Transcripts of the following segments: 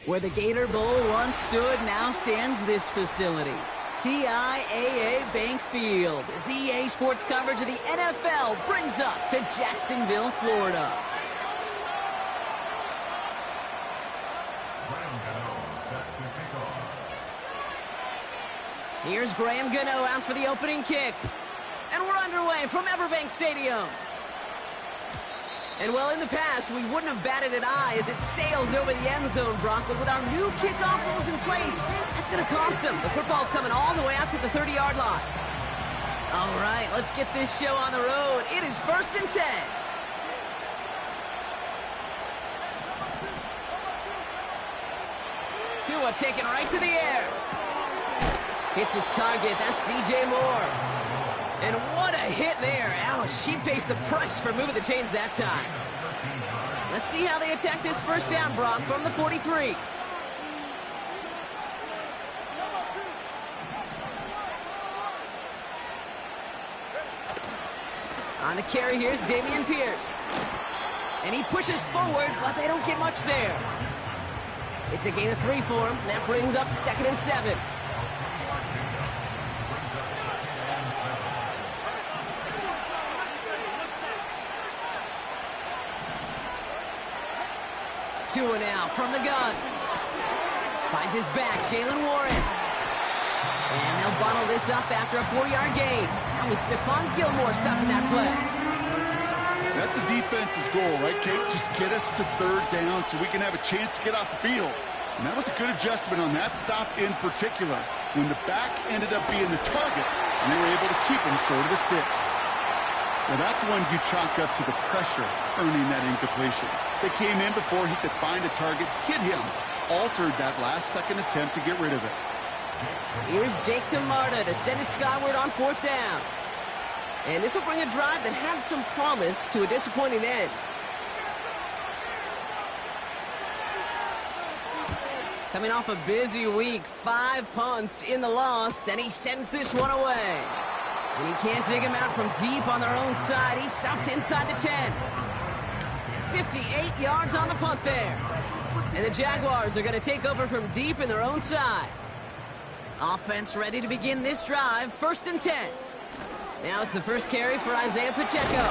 Where the Gator Bowl once stood, now stands this facility. TIAA Bank Field, as EA Sports coverage of the NFL brings us to Jacksonville, Florida. Here's Graham Gano out for the opening kick. And we're underway from Everbank Stadium. And well, in the past, we wouldn't have batted an eye as it sailed over the end zone, Brock. But with our new kickoff rules in place, that's going to cost them. The football's coming all the way out to the 30-yard line. All right, let's get this show on the road. It is 1st and 10. Tua taken right to the air. Hits his target. That's DJ Moore. And what a hit there. Ouch, she pays the price for moving the chains that time. Let's see how they attack this first down, Brock, from the 43. On the carry, here's Dameon Pierce. And he pushes forward, but they don't get much there. It's a gain of 3 for him. That brings up 2nd and 7. Tua now from the gun. Finds his back, Jalen Warren. And they'll bottle this up after a 4-yard gain. Now with Stephon Gilmore stopping that play. That's a defense's goal, right, Kate? Just get us to 3rd down so we can have a chance to get off the field. And that was a good adjustment on that stop in particular, when the back ended up being the target, and they were able to keep him short of the sticks. Well, that's when you chalk up to the pressure earning that incompletion. They came in before he could find a target, hit him, altered that last-second attempt to get rid of it. Here's Jake Camarda to send it skyward on 4th down. And this will bring a drive that had some promise to a disappointing end. Coming off a busy week, 5 punts in the loss, and he sends this one away. And he can't dig him out from deep on their own side. He's stopped inside the 10. 58 yards on the punt there. And the Jaguars are going to take over from deep in their own side. Offense ready to begin this drive, 1st and 10. Now it's the first carry for Isaiah Pacheco.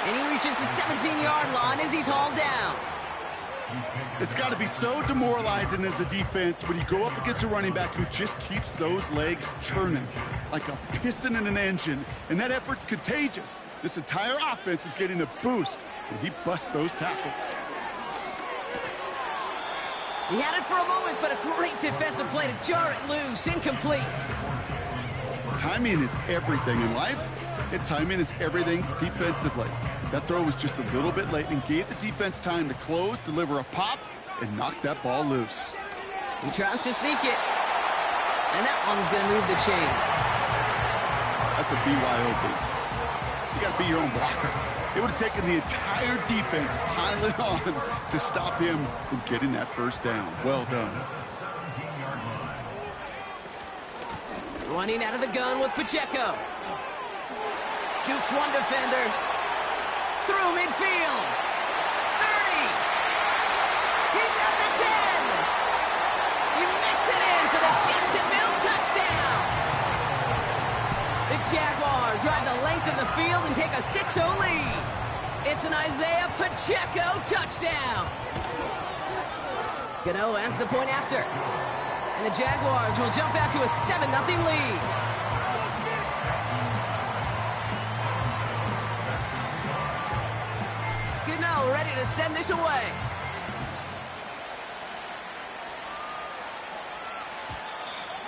And he reaches the 17-yard line as he's hauled down. It's got to be so demoralizing as a defense when you go up against a running back who just keeps those legs churning like a piston in an engine, and that effort's contagious. This entire offense is getting a boost when he busts those tackles. He had it for a moment, but a great defensive play to jar it loose, incomplete. Timing is everything in life, and timing is everything defensively. That throw was just a little bit late and gave the defense time to close, deliver a pop, and knock that ball loose. He tries to sneak it, and that one's going to move the chain. That's a BYOB. You got to be your own blocker. It would have taken the entire defense piling on to stop him from getting that first down. Well done. Running out of the gun with Pacheco. Jukes one defender. Through midfield. 30. He's at the 10. He makes it in for the Jacksonville touchdown. The Jaguars drive the length of the field and take a 6-0 lead. It's an Isaiah Pacheco touchdown. Gano adds the point after. And the Jaguars will jump out to a 7-0 lead. Gano to send this away.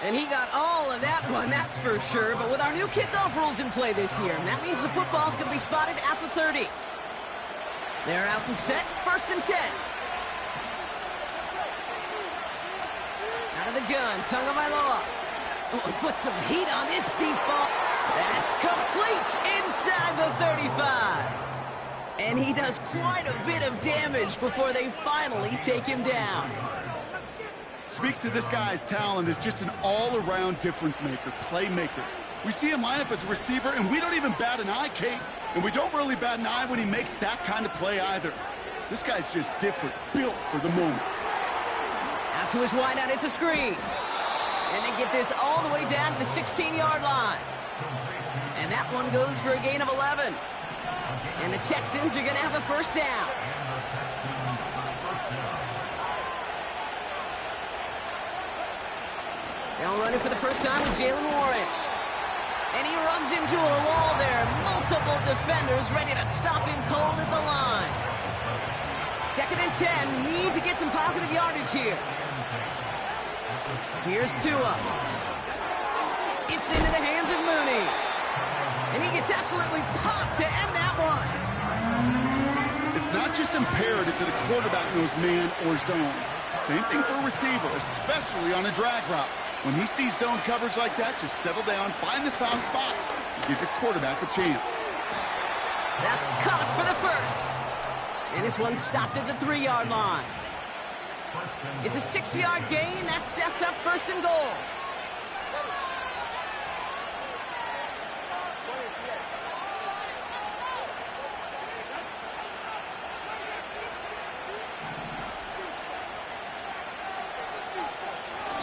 And he got all of that one, that's for sure. But with our new kickoff rules in play this year, that means the football's going to be spotted at the 30. They're out and set, 1st and 10. Out of the gun, Tagovailoa. Oh, he put some heat on this deep ball. That's complete inside the 35. And he does quite a bit of damage before they finally take him down. Speaks to this guy's talent as just an all-around difference maker, playmaker. We see him line up as a receiver, and we don't even bat an eye, Kate. And we don't really bat an eye when he makes that kind of play either. This guy's just different, built for the moment. Out to his wideout, it's a screen. And they get this all the way down to the 16-yard line. And that one goes for a gain of 11. And the Texans are going to have a 1st down. Now running for the first time with Jalen Warren. And he runs into a wall there. Multiple defenders ready to stop him cold at the line. 2nd and 10. Need to get some positive yardage here. Here's Tua. It's into the hands of Mooney. And he gets absolutely popped to end that one. It's not just imperative that a quarterback knows man or zone. Same thing for a receiver, especially on a drag route. When he sees zone coverage like that, just settle down, find the soft spot, and give your quarterback a chance. That's caught for the 1st. And this one stopped at the 3-yard line. It's a 6-yard gain. That sets up 1st and goal.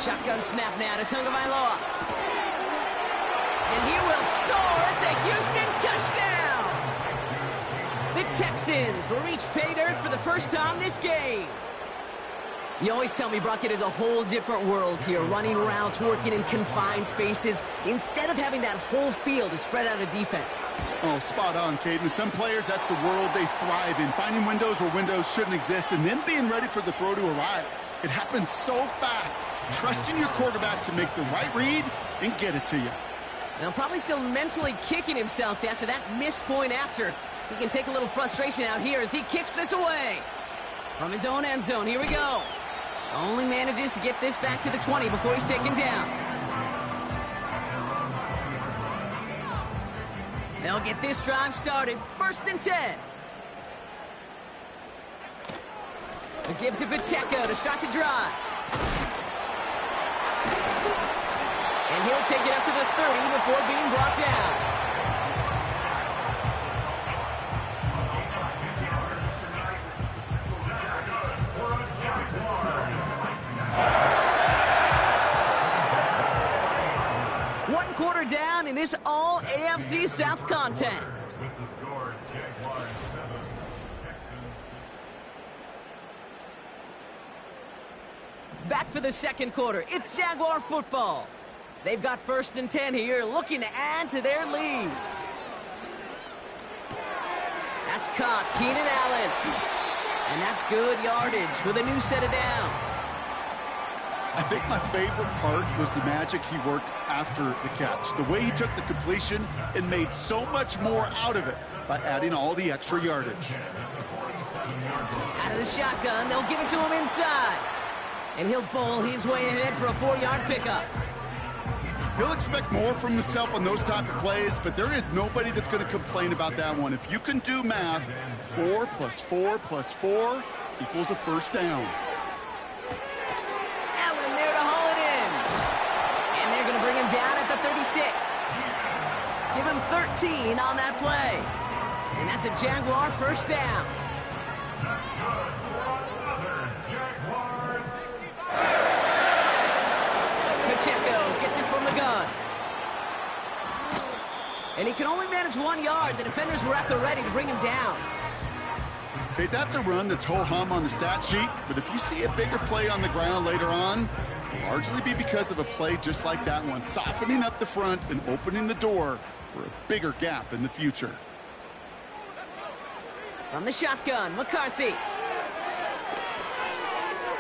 Shotgun snap now to Tagovailoa. And he will score. It's a Houston touchdown. The Texans reach pay dirt for the first time this game. You always tell me, Brock, it is a whole different world here, running routes, working in confined spaces, instead of having that whole field to spread out a defense. Oh, spot on, Kate. And some players, that's the world they thrive in, finding windows where windows shouldn't exist, and then being ready for the throw to arrive. It happens so fast. Trusting your quarterback to make the right read and get it to you. Now, probably still mentally kicking himself after that missed point after. He can take a little frustration out here as he kicks this away. From his own end zone, here we go. Only manages to get this back to the 20 before he's taken down. They'll get this drive started. 1st and 10. They give to Pacheco to start the drive. And he'll take it up to the 30 before being brought down. One quarter down in this all AFC South contest. Back for the 2nd quarter. It's Jaguar football. They've got 1st and 10 here, looking to add to their lead. That's caught, Keenan Allen. And that's good yardage with a new set of downs. I think my favorite part was the magic he worked after the catch. The way he took the completion and made so much more out of it by adding all the extra yardage. Out of the shotgun, they'll give it to him inside. And he'll bowl his way ahead for a 4-yard pickup. He'll expect more from himself on those type of plays, but there is nobody that's going to complain about that one. If you can do math, 4 + 4 + 4 equals a 1st down. Allen there to haul it in. And they're going to bring him down at the 36. Give him 13 on that play. And that's a Jaguar 1st down. Pacheco gets it from the gun. And he can only manage 1 yard. The defenders were at the ready to bring him down. Okay, that's a run that's ho-hum on the stat sheet, but if you see a bigger play on the ground later on, it'll largely be because of a play just like that one, softening up the front and opening the door for a bigger gap in the future. From the shotgun, McCarthy.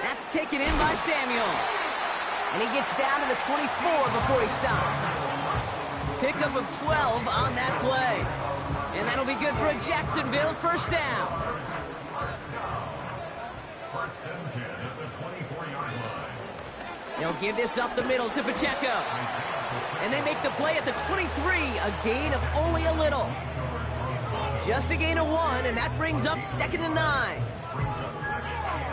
That's taken in by Samuel. And he gets down to the 24 before he stops. Pickup of 12 on that play. And that'll be good for a Jacksonville first down. They'll give this up the middle to Pacheco. And they make the play at the 23, a gain of only a little. Just a gain of 1, and that brings up 2nd and 9.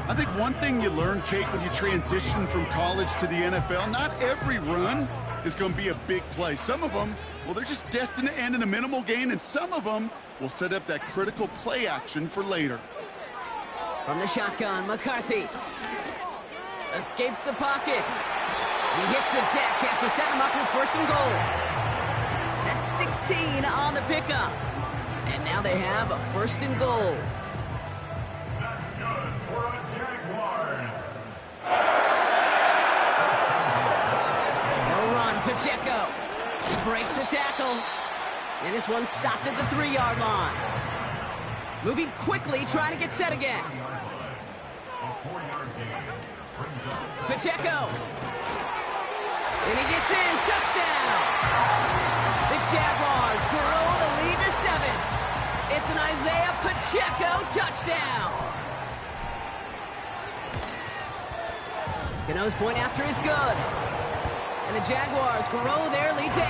I think one thing you learn, Kate, when you transition from college to the NFL, not every run is going to be a big play. Some of them, well, they're just destined to end in a minimal gain, and some of them will set up that critical play action for later. From the shotgun, McCarthy escapes the pocket. He hits the deck after setting him up with 1st and goal. That's 16 on the pickup. And now they have a 1st and goal. That's good for a Jaguars. No run, Pacheco. He breaks the tackle. And this one's stopped at the 3-yard line. Moving quickly, trying to get set again. Pacheco. And he gets in. Touchdown. The Jaguars grow the lead to 7. It's an Isaiah Pacheco touchdown. Gano's point after is good. And the Jaguars grow their lead to 8.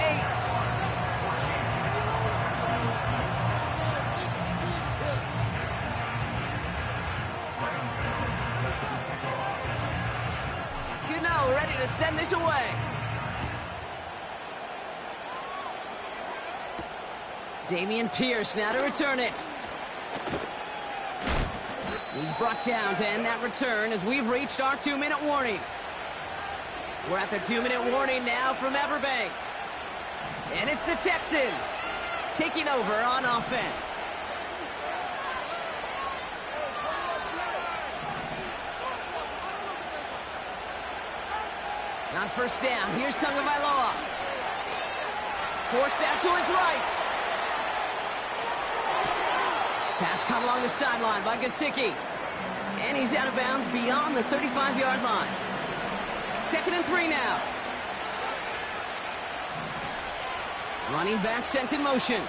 Gano ready to send this away. Dameon Pierce now to return it. He's brought down to end that return as we've reached our 2-minute warning. We're at the 2-minute warning now from Everbank. And it's the Texans taking over on offense. On 1st down, here's Tagovailoa. Forced out to his right. Pass caught along the sideline by Gesicki. And he's out of bounds beyond the 35-yard line. 2nd and 3 now. Running back sent in motion.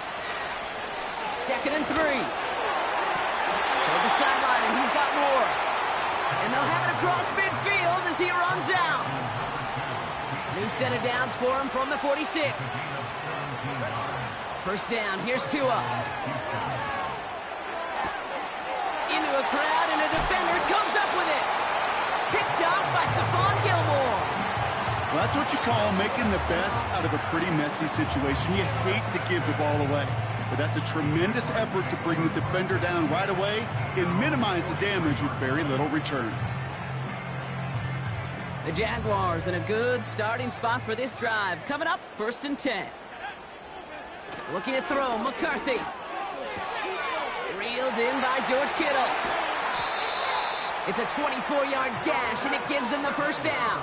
2nd and 3. Toward the sideline, and he's got more. And they'll have it across midfield as he runs out. New set of downs for him from the 46. 1st down, here's Tua. Into a crowd, and a defender comes up with it. Picked up by Stephon Gilmore. Well, that's what you call making the best out of a pretty messy situation. You hate to give the ball away, but that's a tremendous effort to bring the defender down right away and minimize the damage with very little return. The Jaguars in a good starting spot for this drive. Coming up, 1st and 10. Looking to throw, McCarthy. Reeled in by George Kittle. It's a 24-yard gash, and it gives them the 1st down.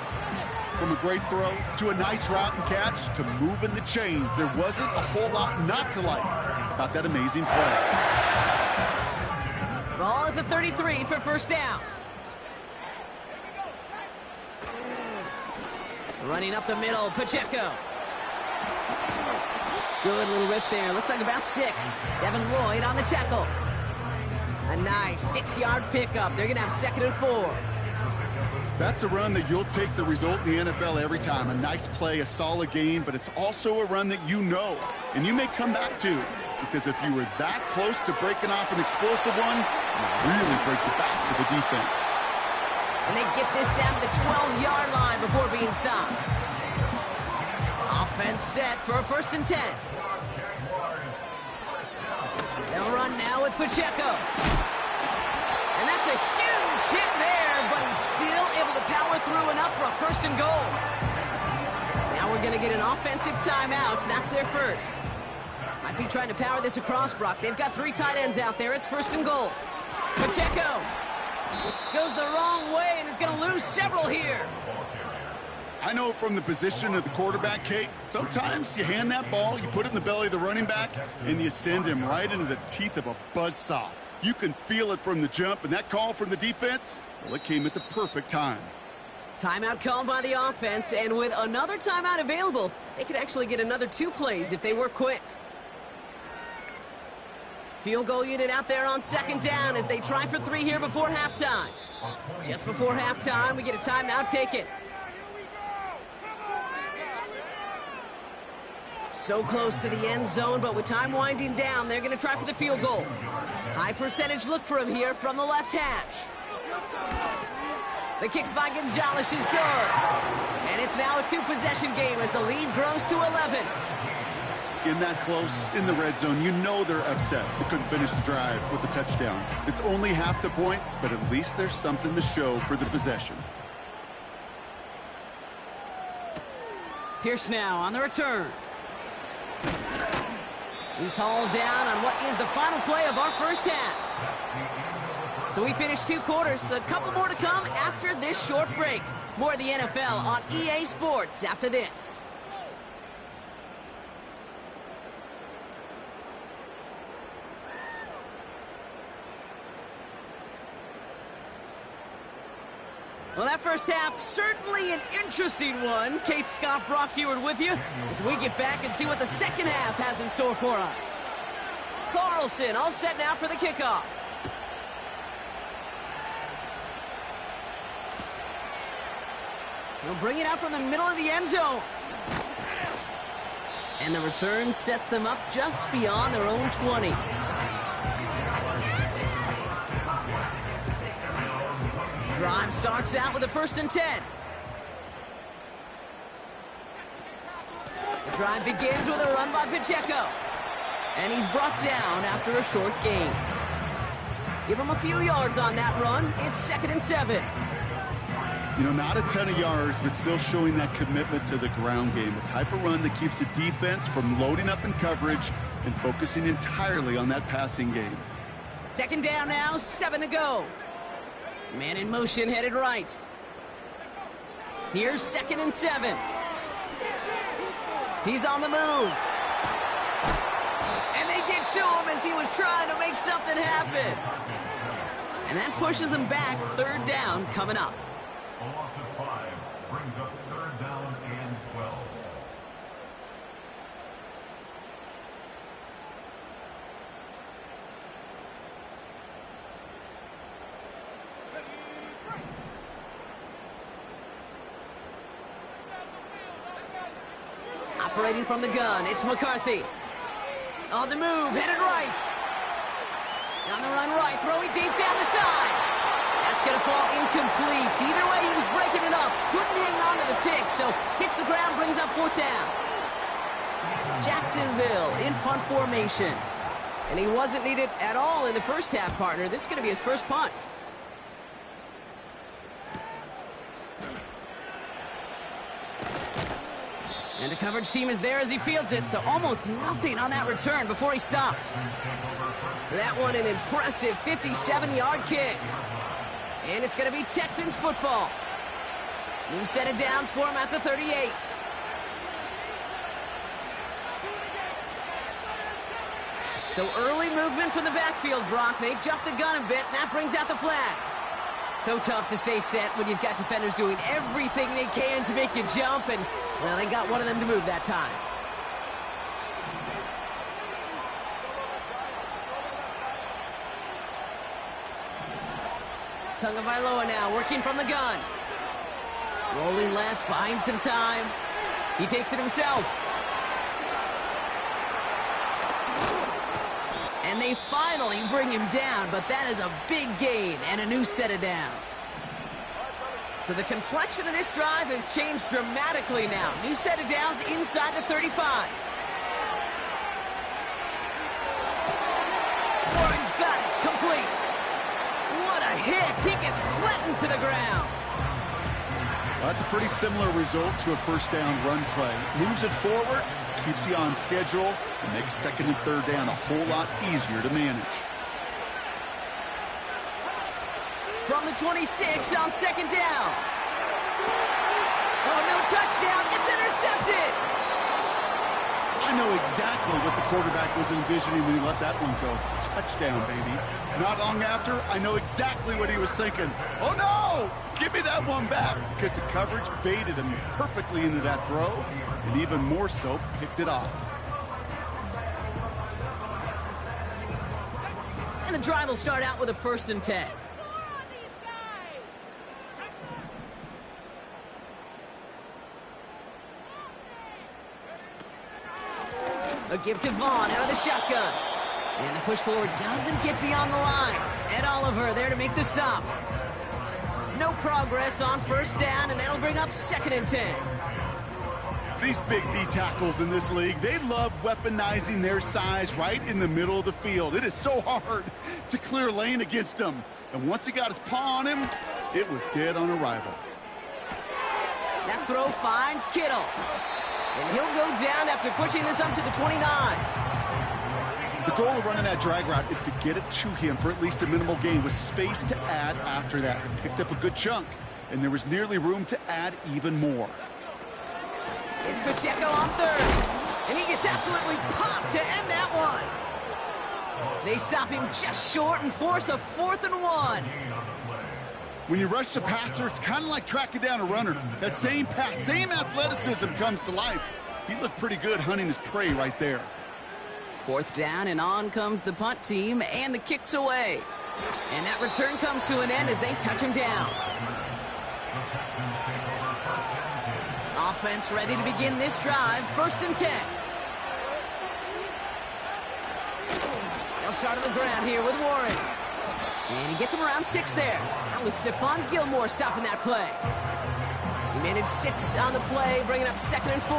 From a great throw to a nice route and catch to moving the chains, there wasn't a whole lot not to like about that amazing play. Ball at the 33 for 1st down. Running up the middle, Pacheco. Good little rip there. Looks like about 6. Devin Lloyd on the tackle. A nice 6-yard pickup. They're going to have 2nd and 4. That's a run that you'll take the result in the NFL every time. A nice play, a solid gain, but it's also a run that you know, and you may come back to, because if you were that close to breaking off an explosive one, you really break the backs of the defense. And they get this down to the 12-yard line before being stopped. Offense set for a 1st and 10. They'll run now with Pacheco. And that's a huge hit there, but he's still able to power through enough for a 1st and goal. Now we're going to get an offensive timeout. That's their first. Might be trying to power this across, Brock. They've got 3 tight ends out there. It's 1st and goal. Pacheco goes the wrong way and is going to lose several here. I know from the position of the quarterback, Kate, sometimes you hand that ball, you put it in the belly of the running back, and you send him right into the teeth of a buzzsaw. You can feel it from the jump, and that call from the defense, well, it came at the perfect time. Timeout called by the offense, and with another timeout available, they could actually get another 2 plays if they were quick. Field goal unit out there on 2nd down as they try for 3 here before halftime. Just before halftime, we get a timeout taken. So close to the end zone, but with time winding down, they're going to try for the field goal. High percentage look for him here from the left hash. The kick by Gonzalez is good. And it's now a 2-possession game as the lead grows to 11. In that close, in the red zone, you know they're upset. They couldn't finish the drive with a touchdown. It's only half the points, but at least there's something to show for the possession. Pierce now on the return. He's hauled down on what is the final play of our first half. So we finished 2 quarters, a couple more to come after this short break. More of the NFL on EA Sports after this. Well, that first half, certainly an interesting one. Kate, Scott, Brock Heward with you as we get back and see what the second half has in store for us. Carlson all set now for the kickoff. He'll bring it out from the middle of the end zone. And the return sets them up just beyond their own 20. Drive starts out with a 1st and 10. The drive begins with a run by Pacheco. And he's brought down after a short gain. Give him a few yards on that run. It's 2nd and 7. You know, not a ton of yards, but still showing that commitment to the ground game. The type of run that keeps the defense from loading up in coverage and focusing entirely on that passing game. 2nd down now, 7 to go. Man in motion, headed right. Here's 2nd and 7. He's on the move. And they get to him as he was trying to make something happen. And that pushes him back. 3rd down coming up. A loss of 5 brings up 3rd down and 12. Operating from the gun, it's McCarthy. On the move, headed right. On the run right, throwing deep down the side. That's going to fall incomplete. Either way, he was breaking it up. Couldn't hang on to the pick, so hits the ground, brings up 4th down. Jacksonville in punt formation. And he wasn't needed at all in the first half, partner. This is going to be his first punt. And the coverage team is there as he fields it, so almost nothing on that return before he stopped. That one, an impressive 57-yard kick. And it's going to be Texans football. New set of downs for him at the 38. So early movement from the backfield, Brock. They jumped the gun a bit, and that brings out the flag. So tough to stay set when you've got defenders doing everything they can to make you jump, and, well, they got one of them to move that time. Tagovailoa now working from the gun. Rolling left, buying some time. He takes it himself. And they finally bring him down, but that is a big gain and a new set of downs. So the complexion of this drive has changed dramatically now. New set of downs inside the 35. Warren's got it, complete. What a hit! He gets flattened to the ground. Well, that's a pretty similar result to a 1st down run play. Moves it forward, keeps you on schedule, and makes 2nd and 3rd down a whole lot easier to manage. From the 26 on 2nd down. Oh, no touchdown. It's intercepted. I know know exactly what the quarterback was envisioning when he let that one go. Touchdown, baby. Not long after, I know exactly what he was thinking. Oh, no! Give me that one back, because the coverage baited him perfectly into that throw, and even more so, picked it off. And the drive will start out with a 1st and 10. A give to Vaughn out of the shotgun. And the push forward doesn't get beyond the line. Ed Oliver there to make the stop. No progress on 1st down, and that'll bring up 2nd and 10. These big D tackles in this league, they love weaponizing their size right in the middle of the field. It is so hard to clear lane against them. And once he got his paw on him, it was dead on arrival. That throw finds Kittle. And he'll go down after pushing this up to the 29. The goal of running that drag route is to get it to him for at least a minimal gain with space to add after that. They picked up a good chunk, and there was nearly room to add even more. It's Pacheco on 3rd, and he gets absolutely popped to end that one. They stop him just short and force a 4th and 1. When you rush the passer, it's kind of like tracking down a runner. That same pass, same athleticism comes to life. He looked pretty good hunting his prey right there. 4th down, and on comes the punt team, and the kick's away. And that return comes to an end as they touch him down. Offense ready to begin this drive. 1st and 10. They'll start on the ground here with Warren. And he gets him around 6 there. That was Stephon Gilmore stopping that play. He managed 6 on the play, bringing up 2nd and 4.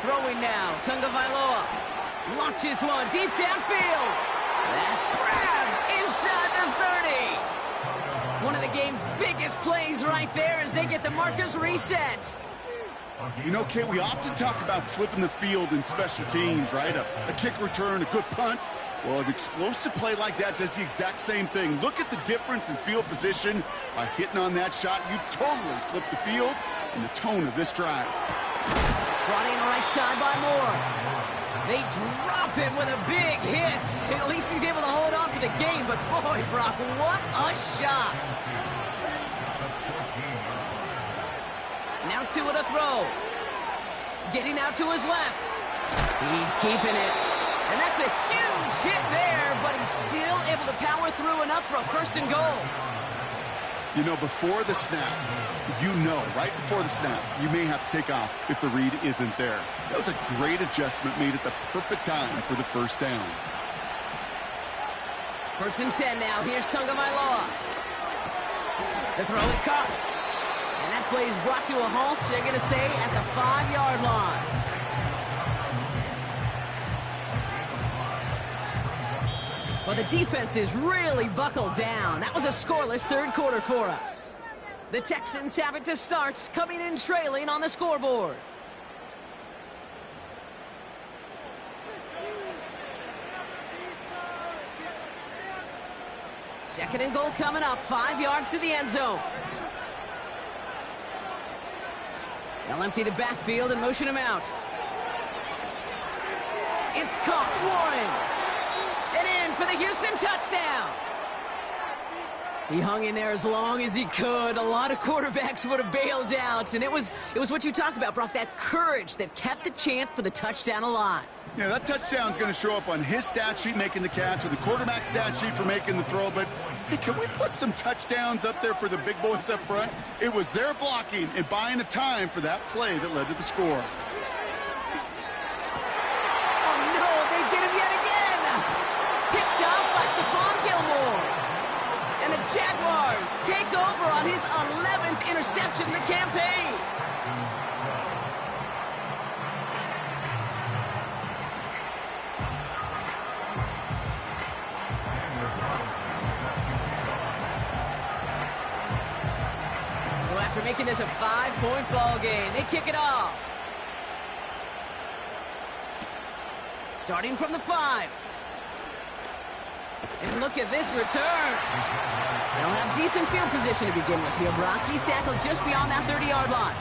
Throwing now, Tagovailoa launches one deep downfield. That's grabbed inside the 30. One of the game's biggest plays right there as they get the markers reset. You know, Kate, we often talk about flipping the field in special teams, right? A kick return, a good punt. Well, an explosive play like that does the exact same thing. Look at the difference in field position. By hitting on that shot, you've totally flipped the field and the tone of this drive. Brought in right side by Moore. They drop him with a big hit. At least he's able to hold on for the game, but boy, Brock, what a shot. Now 2 at a throw. Getting out to his left. He's keeping it. And that's a huge hit there, but he's still able to power through enough for a 1st and goal. You know, before the snap, right before the snap, you may have to take off if the read isn't there. That was a great adjustment made at the perfect time for the 1st down. 1st and 10 now. Here's Tagovailoa. The throw is caught. And that play is brought to a halt, they're going to say, at the 5-yard line. Well, the defense is really buckled down. That was a scoreless 3rd quarter for us. The Texans have it to start, coming in trailing on the scoreboard. Second and goal coming up, 5 yards to the end zone. They'll empty the backfield and motion him out. It's caught, Warren. And in for the Houston touchdown. He hung in there as long as he could. A lot of quarterbacks would have bailed out. And it was what you talk about, Brock, that courage that kept the chance for the touchdown alive. Yeah, that touchdown's going to show up on his stat sheet making the catch or the quarterback stat sheet for making the throw. But, hey, can we put some touchdowns up there for the big boys up front? It was their blocking and buying of time for that play that led to the score. Oh, no, they get him yet again. Picked up by Stephon Gilmore. And the Jaguars take over on his 11th interception in the campaign. So after making this a 5-point ball game, they kick it off. Starting from the 5. And look at this return. They'll have decent field position to begin with here, Brock. He's tackled just beyond that 30-yard line.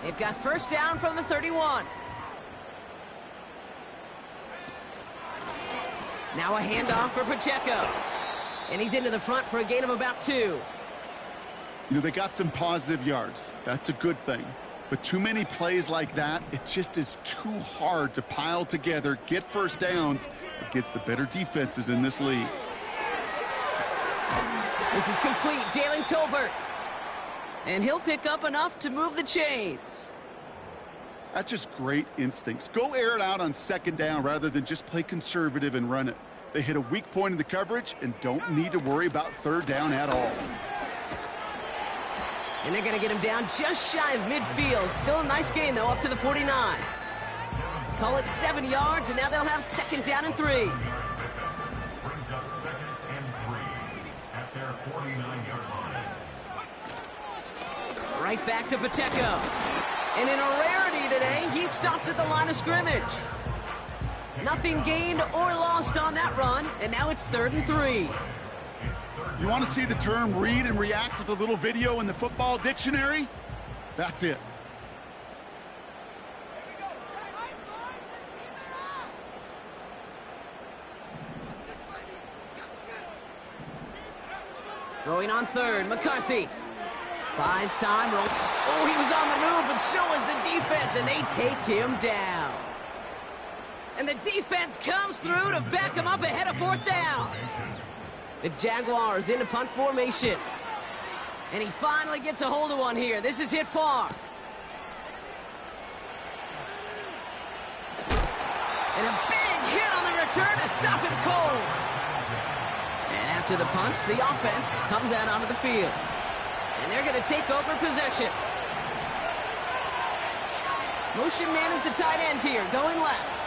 They've got first down from the 31. Now a handoff for Pacheco. And he's into the front for a gain of about 2. You know, they got some positive yards. That's a good thing. But too many plays like that, it just is too hard to pile together, get first downs against the better defenses in this league. This is complete. Jalen Tolbert. And he'll pick up enough to move the chains. That's just great instincts. Go air it out on second down rather than just play conservative and run it. They hit a weak point in the coverage and don't need to worry about third down at all. And they're going to get him down just shy of midfield. Still a nice gain, though, up to the 49. Call it 7 yards, and now they'll have second down and 3. Brings up second and 3 at their 49-yard line. Right back to Pacheco. And in a rarity today, he stopped at the line of scrimmage. Nothing gained or lost on that run, and now it's 3rd and 3. You want to see the term read and react with a little video in the football dictionary? That's it. Throwing on 3rd, McCarthy. Buys time. Oh, he was on the move, but so was the defense, and they take him down. And the defense comes through to back him up ahead of 4th down. The Jaguars into punt formation. And he finally gets a hold of one here. This is hit far. And a big hit on the return to stop him cold. And after the punch, the offense comes out onto the field. And they're going to take over possession. Motion man is the tight end here, going left.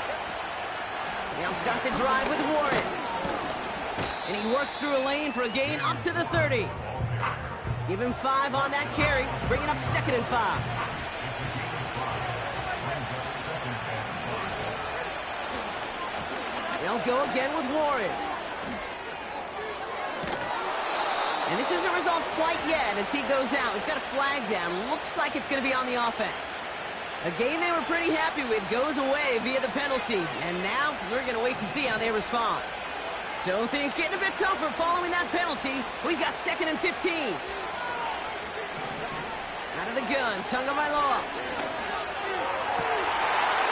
They'll start the drive with Warren. And he works through a lane for a gain up to the 30. Give him 5 on that carry, bringing up 2nd and 5. They'll go again with Warren. And this isn't resolved quite yet as he goes out. We've got a flag down. Looks like it's going to be on the offense. A game they were pretty happy with goes away via the penalty. And now we're going to wait to see how they respond. So things getting a bit tougher following that penalty. We've got 2nd and 15. Out of the gun, Tagovailoa.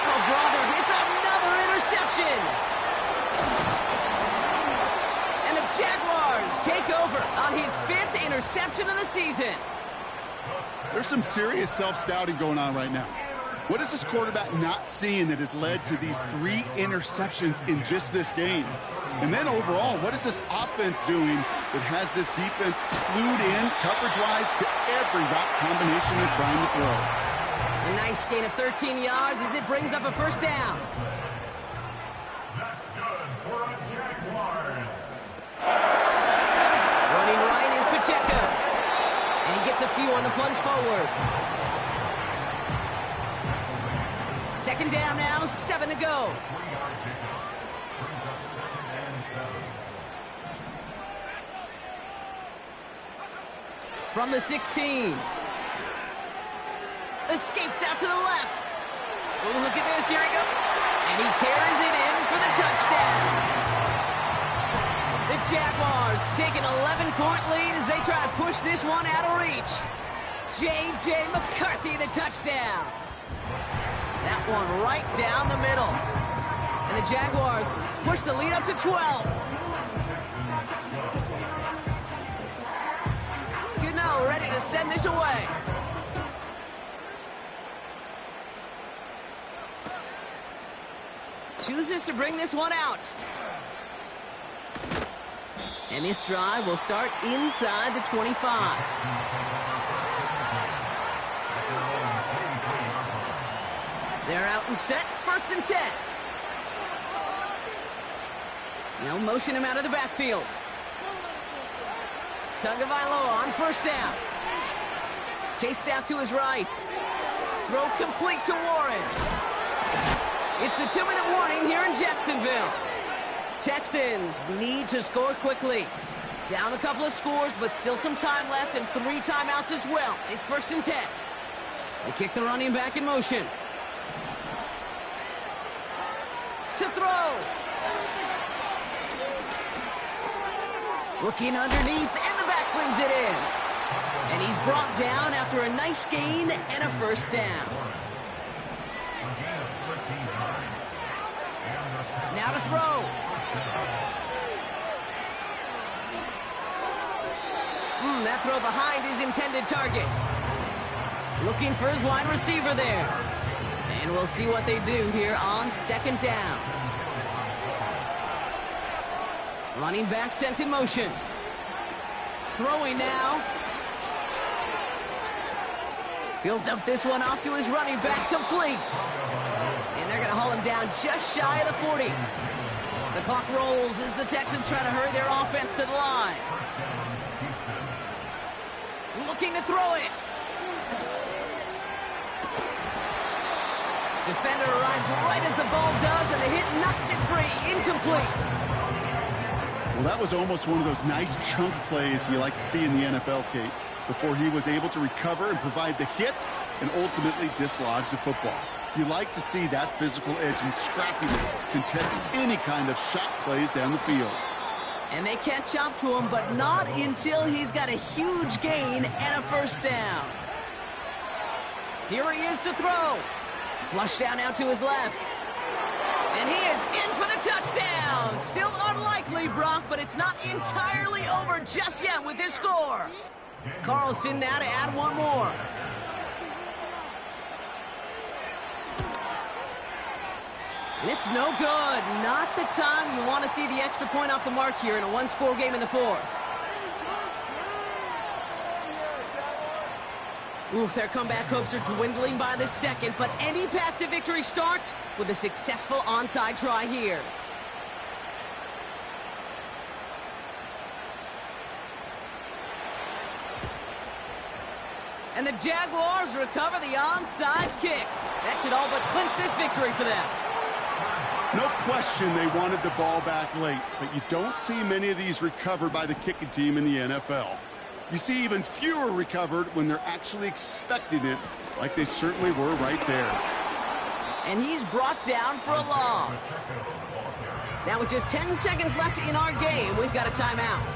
Oh, brother, it's another interception. And the Jaguars take over on his 5th interception of the season. There's some serious self-scouting going on right now. What is this quarterback not seeing that has led to these 3 interceptions in just this game? And then overall, what is this offense doing that has this defense clued in coverage-wise to every route combination they're trying to throw? A nice gain of 13 yards as it brings up a first down. That's good for the Jaguars. Running right is Pacheco. And he gets a few on the plunge forward. 2nd down now, 7 to go. 3-yard pickup. Brings up 2nd and 7. From the 16. Escapes out to the left. Oh, look at this. Here he goes. And he carries it in for the touchdown. The Jaguars take an 11-point lead as they try to push this one out of reach. J.J. McCarthy, the touchdown. That one right down the middle. And the Jaguars push the lead up to 12. Gano ready to send this away. Chooses to bring this one out. And this drive will start inside the 25. They're out and set, 1st and 10. Now motion him out of the backfield. Tagovailoa on 1st down. Chased out to his right. Throw complete to Warren. It's the 2-minute warning here in Jacksonville. Texans need to score quickly. Down a couple of scores, but still some time left and 3 timeouts as well. It's 1st and 10. They kick the running back in motion. To throw. Looking underneath, and the back brings it in. And he's brought down after a nice gain and a 1st down. Now to throw. That throw behind his intended target. Looking for his wide receiver there. And we'll see what they do here on 2nd down. Running back sent in motion. Throwing now. Built up this one off to his running back, complete. And they're going to haul him down just shy of the 40. The clock rolls as the Texans try to hurry their offense to the line. Looking to throw it. Defender arrives right as the ball does, and the hit knocks it free. Incomplete. Well, that was almost one of those nice chunk plays you like to see in the NFL, Kate, before he was able to recover and provide the hit and ultimately dislodge the football. You like to see that physical edge and scrappiness to contest any kind of shot plays down the field. And they catch up to him, but not until he's got a huge gain and a 1st down. Here he is to throw. Flush down now to his left. And he is in for the touchdown. Still unlikely, Brock, but it's not entirely over just yet with this score. Carlson now to add one more. And it's no good. Not the time you want to see the extra point off the mark here in a 1-score game in the 4th. Oof, their comeback hopes are dwindling by the 2nd, but any path to victory starts with a successful onside try here. And the Jaguars recover the onside kick. That should all but clinch this victory for them. No question they wanted the ball back late, but you don't see many of these recovered by the kicking team in the NFL. You see even fewer recovered when they're actually expecting it, like they certainly were right there. And he's brought down for a loss. Now with just 10 seconds left in our game, we've got a timeout.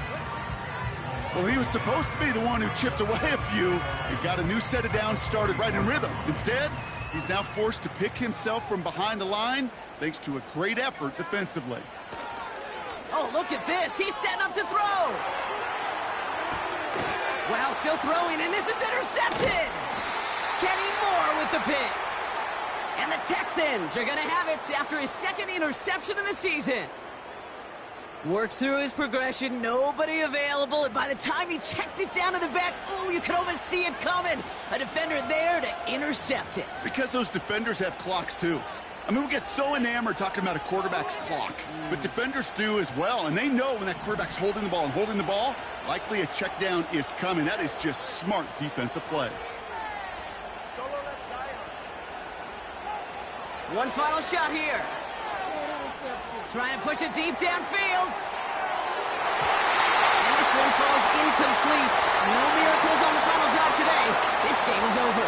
Well, he was supposed to be the one who chipped away a few and got a new set of downs started right in rhythm. Instead, he's now forced to pick himself from behind the line thanks to a great effort defensively. Oh, look at this. He's setting up to throw. Well, still throwing, and this is intercepted. Kenny Moore with the pick. And the Texans are going to have it after his 2nd interception of the season. Worked through his progression, nobody available, and by the time he checked it down to the back, oh, you could almost see it coming. A defender there to intercept it. Because those defenders have clocks, too. I mean, we get so enamored talking about a quarterback's clock, but defenders do as well, and they know when that quarterback's holding the ball and holding the ball, likely a check down is coming. That is just smart defensive play. One final shot here. Trying to push it deep downfield. And this one falls incomplete. No miracles on the final drive today. This game is over.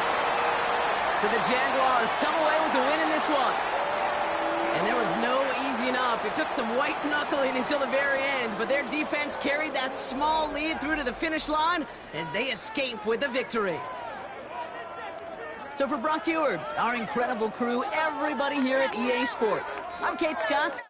So the Jaguars come away with the win in this one. And there was no easing up. It took some white knuckling until the very end, but their defense carried that small lead through to the finish line as they escape with the victory. So for Brock Eward, our incredible crew, everybody here at EA Sports, I'm Kate Scott.